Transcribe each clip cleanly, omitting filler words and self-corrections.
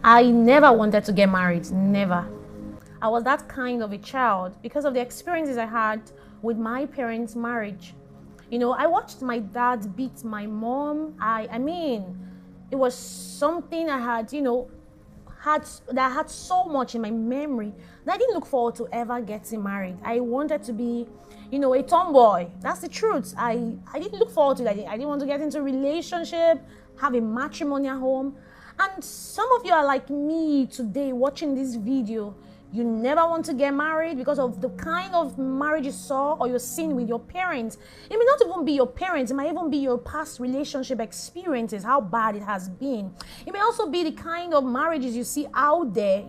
I never wanted to get married, never. I was that kind of a child because of the experiences I had with my parents' marriage. You know, I watched my dad beat my mom. I mean, it was something I had, that I had so much in my memory that I didn't look forward to ever getting married. I wanted to be, a tomboy. That's the truth. I didn't look forward to that. I didn't want to get into a relationship, have a matrimonial home. And some of you are like me today watching this video. You never want to get married because of the kind of marriage you saw or you're seeing with your parents. It may not even be your parents. It might even be your past relationship experiences, how bad it has been. It may also be the kind of marriages you see out there,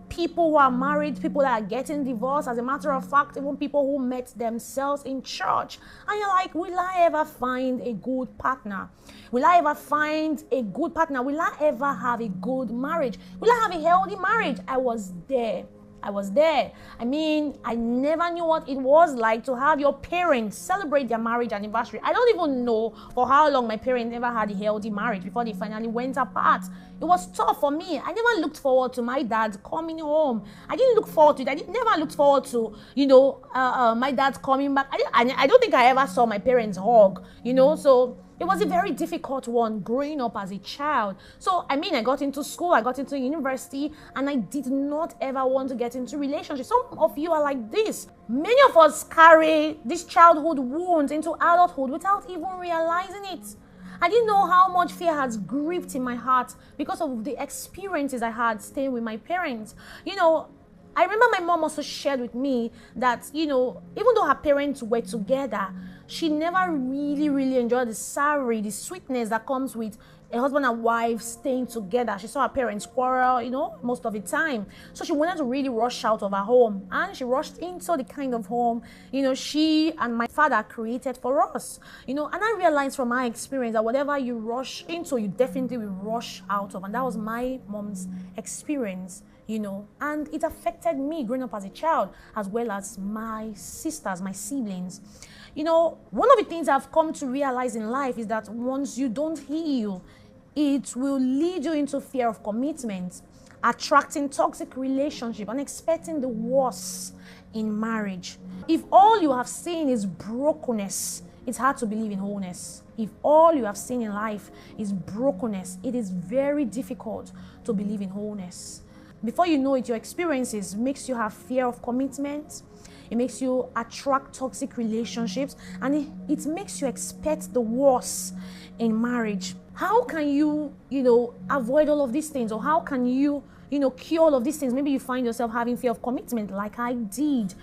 people who are married, people that are getting divorced. As a matter of fact, even people who met themselves in church. And you're like, will I ever find a good partner? Will I ever find a good partner? Will I ever have a good marriage? Will I have a healthy marriage? I was there. I mean, I never knew what it was like to have your parents celebrate their marriage anniversary. I don't even know for how long my parents never had a healthy marriage before they finally went apart. It was tough for me. I never looked forward to my dad coming home. I didn't look forward to it. I never looked forward to, my dad coming back. I don't think I ever saw my parents hug, so it was a very difficult one growing up as a child. So, I got into school, I got into university, and I did not ever want to get into relationships. Some of you are like this. Many of us carry these childhood wounds into adulthood without even realizing it. I didn't know how much fear has gripped in my heart because of the experiences I had staying with my parents. I remember my mom also shared with me that, even though her parents were together, she never really enjoyed the savory, the sweetness that comes with a husband and wife staying together. She saw her parents quarrel, most of the time. So she wanted to really rush out of her home. And she rushed into the kind of home, she and my father created for us. And I realized from my experience that whatever you rush into, you definitely will rush out of. And that was my mom's experience. And it affected me growing up as a child, as well as my sisters, my siblings. One of the things I've come to realize in life is that once you don't heal, it will lead you into fear of commitment, attracting toxic relationship, and expecting the worst in marriage. If all you have seen is brokenness, it's hard to believe in wholeness. If all you have seen in life is brokenness, it is very difficult to believe in wholeness. Before you know it, your experiences makes you have fear of commitment. It makes you attract toxic relationships, and it makes you expect the worst in marriage. How can you, avoid all of these things? Or how can you, cure all of these things? Maybe you find yourself having fear of commitment like I did.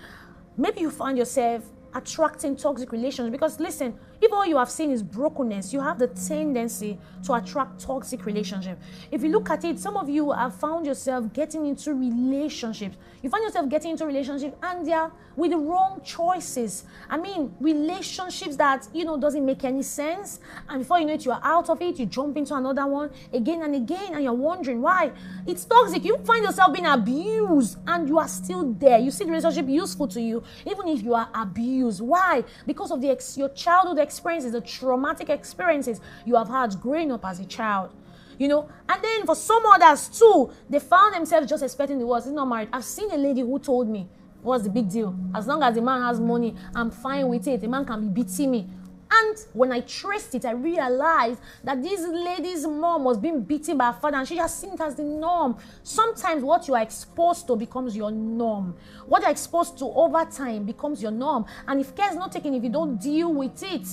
Maybe you find yourself attracting toxic relationships, because listen, if all you have seen is brokenness, you have the tendency to attract toxic relationships. If you look at it, some of you have found yourself getting into relationships. You find yourself getting into relationships and they are with the wrong choices. Relationships that, doesn't make any sense. And before you know it, you are out of it. You jump into another one again and again, and you're wondering why. It's toxic. You find yourself being abused and you are still there. You see the relationship useful to you, even if you are abused. Why? Because of your childhood experiences, the traumatic experiences you have had growing up as a child. And then for some others too, they found themselves just expecting the worst. It's not married. I've seen a lady who told me, what's the big deal? As long as the man has money, I'm fine with it. The man can be beating me. And when I traced it, I realized that this lady's mom was being beaten by her father, and she just seen it as the norm. Sometimes what you are exposed to becomes your norm. What you're exposed to over time becomes your norm. And if care is not taken, if you don't deal with it,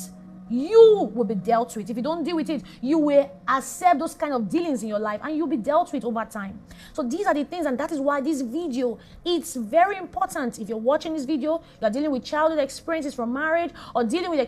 you will be dealt with. If you don't deal with it, you will accept those kind of dealings in your life, and you'll be dealt with over time. So these are the things, and that is why this video, it's very important. If you're watching this video, you're dealing with childhood experiences from marriage, or dealing with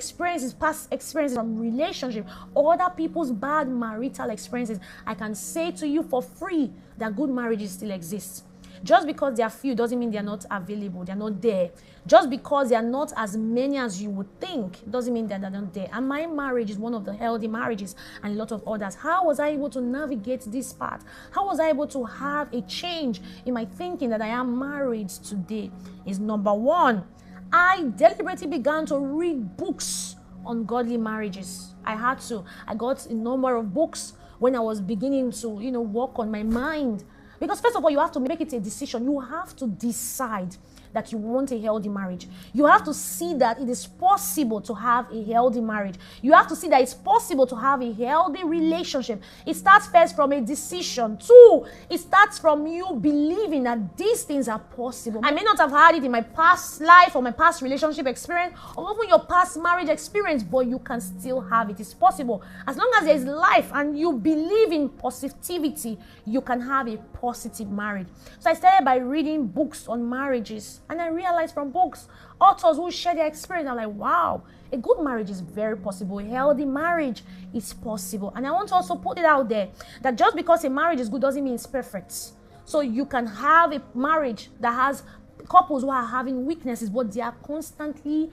past experiences from relationship, or other people's bad marital experiences, I can say to you for free that good marriages still exist. Just because they are few doesn't mean they are not available, they are not there. Just because they are not as many as you would think doesn't mean that they're not there. And my marriage is one of the healthy marriages, and a lot of others. How was I able to navigate this part? How was I able to have a change in my thinking that I am married today? Is number one, I deliberately began to read books on godly marriages. I had to. I got a number of books when I was beginning to, work on my mind. Because first of all, you have to make it a decision. You have to decide that you want a healthy marriage. You have to see that it is possible to have a healthy marriage. You have to see that it's possible to have a healthy relationship. It starts first from a decision. Two, it starts from you believing that these things are possible. I may not have had it in my past life or my past relationship experience or even your past marriage experience, but you can still have it. It's possible. As long as there is life and you believe in positivity, you can have a positive marriage. So I started by reading books on marriages. And I realized from books, authors who share their experience, I'm like, wow, a good marriage is very possible. A healthy marriage is possible. And I want to also put it out there that just because a marriage is good doesn't mean it's perfect. So you can have a marriage that has couples who are having weaknesses, but they are constantly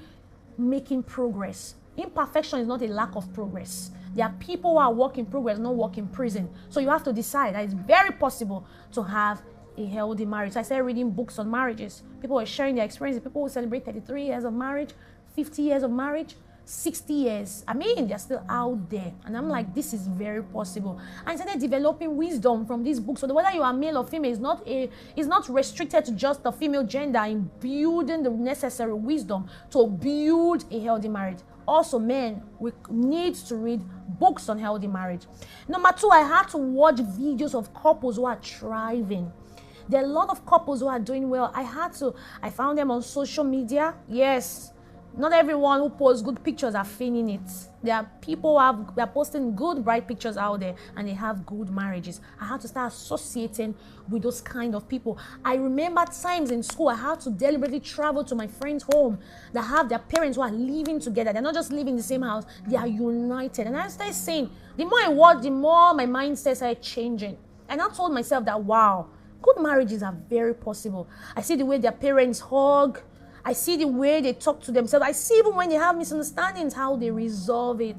making progress. Imperfection is not a lack of progress. There are people who are work in progress, not work in prison. So you have to decide that it's very possible to have a healthy marriage. So I started reading books on marriages. People were sharing their experiences. People who celebrate 33 years of marriage, 50 years of marriage, 60 years. I mean, they're still out there. And I'm like, this is very possible. And I started developing wisdom from these books. So whether you are male or female is not restricted to just the female gender in building the necessary wisdom to build a healthy marriage. Also, men, we need to read books on healthy marriage. Number two, I had to watch videos of couples who are thriving. There are a lot of couples who are doing well. I found them on social media. Yes, not everyone who posts good pictures are feigning it. There are people who are posting good, bright pictures out there, and they have good marriages. I had to start associating with those kind of people. I remember times in school, I had to deliberately travel to my friend's home that have their parents who are living together. They're not just living in the same house, they are united. And I started saying, the more I watch, the more my mindset started changing. And I told myself that, wow, good marriages are very possible. I see the way their parents hug. I see the way they talk to themselves. I see even when they have misunderstandings, how they resolve it.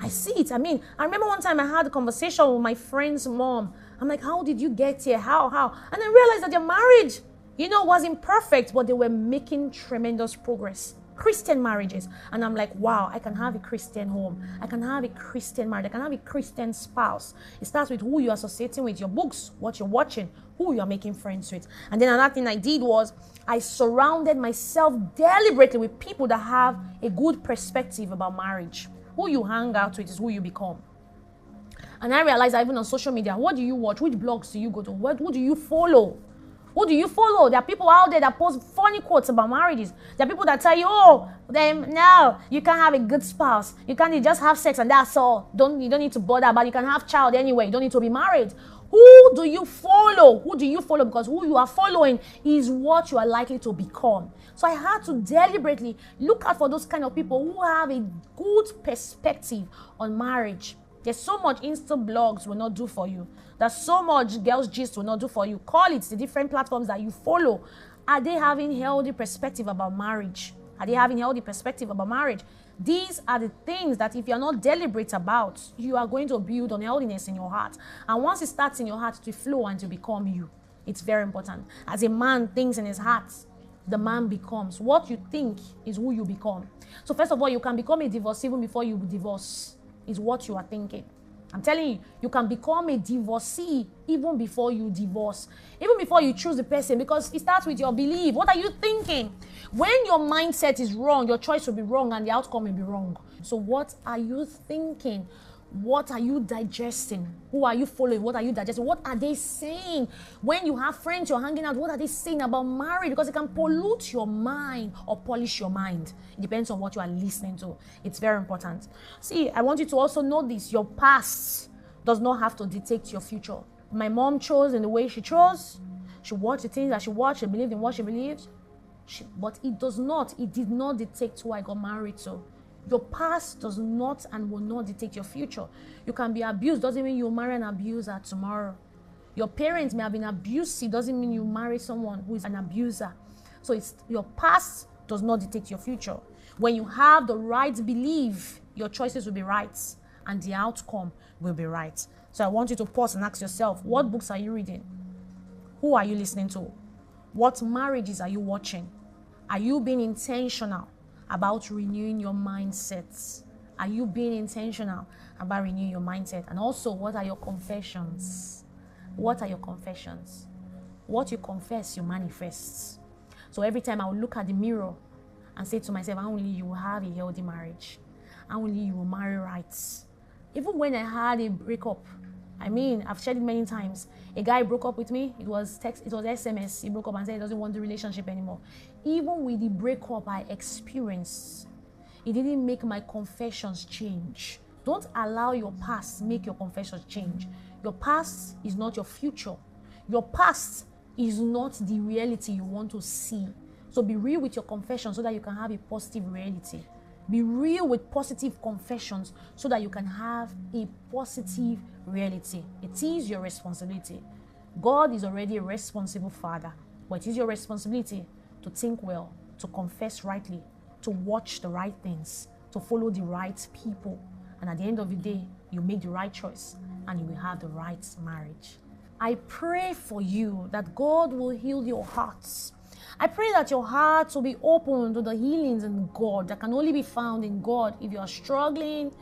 I see it. I mean, I remember one time I had a conversation with my friend's mom. I'm like, how did you get here? How? And I realized that their marriage, wasn't perfect, but they were making tremendous progress. Christian marriages. And I'm like, wow, I can have a Christian home. I can have a Christian marriage. I can have a Christian spouse. It starts with who you're associating with, your books, what you're watching, who you're making friends with. And then another thing I did was I surrounded myself deliberately with people that have a good perspective about marriage. Who you hang out with is who you become. And I realized that even on social media, what do you watch? Which blogs do you go to? Who do you follow? Who do you follow? There are people out there that post funny quotes about marriages. There are people that tell you, no, you can't have a good spouse. You just have sex and that's all. You don't need to bother, but you can have child anyway. You don't need to be married. Who do you follow? Who do you follow? Because who you are following is what you are likely to become. So I had to deliberately look out for those kind of people who have a good perspective on marriage. There's so much Insta blogs will not do for you. There's so much girls gist will not do for you. Call it the different platforms that you follow. Are they having healthy perspective about marriage? Are they having healthy perspective about marriage? These are the things that if you're not deliberate about, you are going to build unhealthiness in your heart. And once it starts in your heart to flow and to become you, it's very important. As a man thinks in his heart, the man becomes. What you think is who you become. So first of all, you can become a divorcee even before you divorce. Is what you are thinking. I'm telling you, you can become a divorcee even before you divorce. Even before you choose the person, because it starts with your belief. What are you thinking? When your mindset is wrong, your choice will be wrong and the outcome will be wrong. So what are you thinking? What are you digesting? Who are you following? What are you digesting? What are they saying? When you have friends, you're hanging out, what are they saying about marriage? Because it can pollute your mind or polish your mind. It depends on what you are listening to. It's very important. See, I want you to also know this. Your past does not have to dictate your future. My mom chose in the way she chose. She watched the things that she watched. She believed in what she believed. But it did not dictate who I got married to. Your past does not and will not dictate your future. You can be abused, doesn't mean you'll marry an abuser tomorrow. Your parents may have been abusive, doesn't mean you marry someone who is an abuser. So your past does not dictate your future. When you have the right belief, your choices will be right and the outcome will be right. So I want you to pause and ask yourself, what books are you reading? Who are you listening to? What marriages are you watching? Are you being intentional about renewing your mindsets? Are you being intentional about renewing your mindset? And also, what are your confessions? What are your confessions? What you confess, you manifest. So every time I will look at the mirror and say to myself, Anwili, you will have a healthy marriage. Anwili, you will marry right. Even when I had a breakup, I mean, I've shared it many times. A guy broke up with me. It was text, it was SMS. He broke up and said he doesn't want the relationship anymore. Even with the breakup I experienced, it didn't make my confessions change. Don't allow your past make your confessions change. Your past is not your future. Your past is not the reality you want to see. So be real with your confession so that you can have a positive reality. Be real with positive confessions so that you can have a positive reality. It is your responsibility. God is already a responsible Father, but it is your responsibility to think well, to confess rightly, to watch the right things, to follow the right people. And at the end of the day, you make the right choice and you will have the right marriage. I pray for you that God will heal your hearts. I pray that your hearts will be open to the healings in God that can only be found in God. If you are struggling,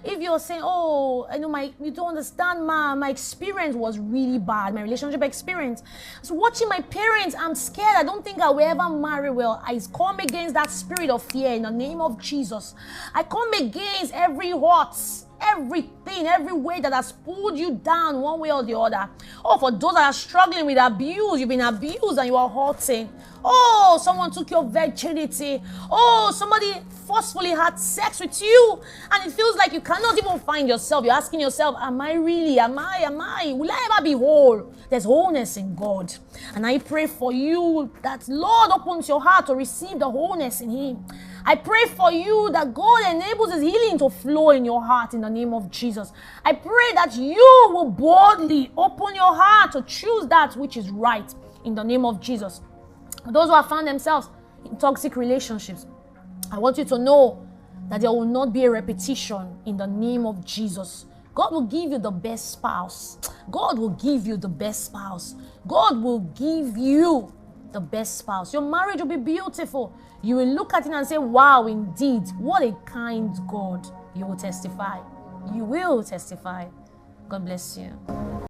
if you're saying, oh, I know you don't understand, my experience was really bad, my relationship experience. So watching my parents, I'm scared. I don't think I will ever marry well. I come against that spirit of fear in the name of Jesus. I come against every hurt, everything, every way that has pulled you down one way or the other. Oh, for those that are struggling with abuse, you've been abused and you are hurting. Oh, someone took your virginity. Oh, somebody forcefully had sex with you and it feels like you cannot even find yourself. You're asking yourself, am I really? Am I? Will I ever be whole? There's wholeness in God. And I pray for you that Lord opens your heart to receive the wholeness in Him. I pray for you that God enables His healing to flow in your heart in the name of Jesus. I pray that you will boldly open your heart to choose that which is right in the name of Jesus. Those who have found themselves in toxic relationships, I want you to know that there will not be a repetition in the name of Jesus. God will give you the best spouse. God will give you the best spouse. God will give you the best spouse. Your marriage will be beautiful. You will look at it and say, wow, indeed, what a kind God. You will testify. You will testify. God bless you.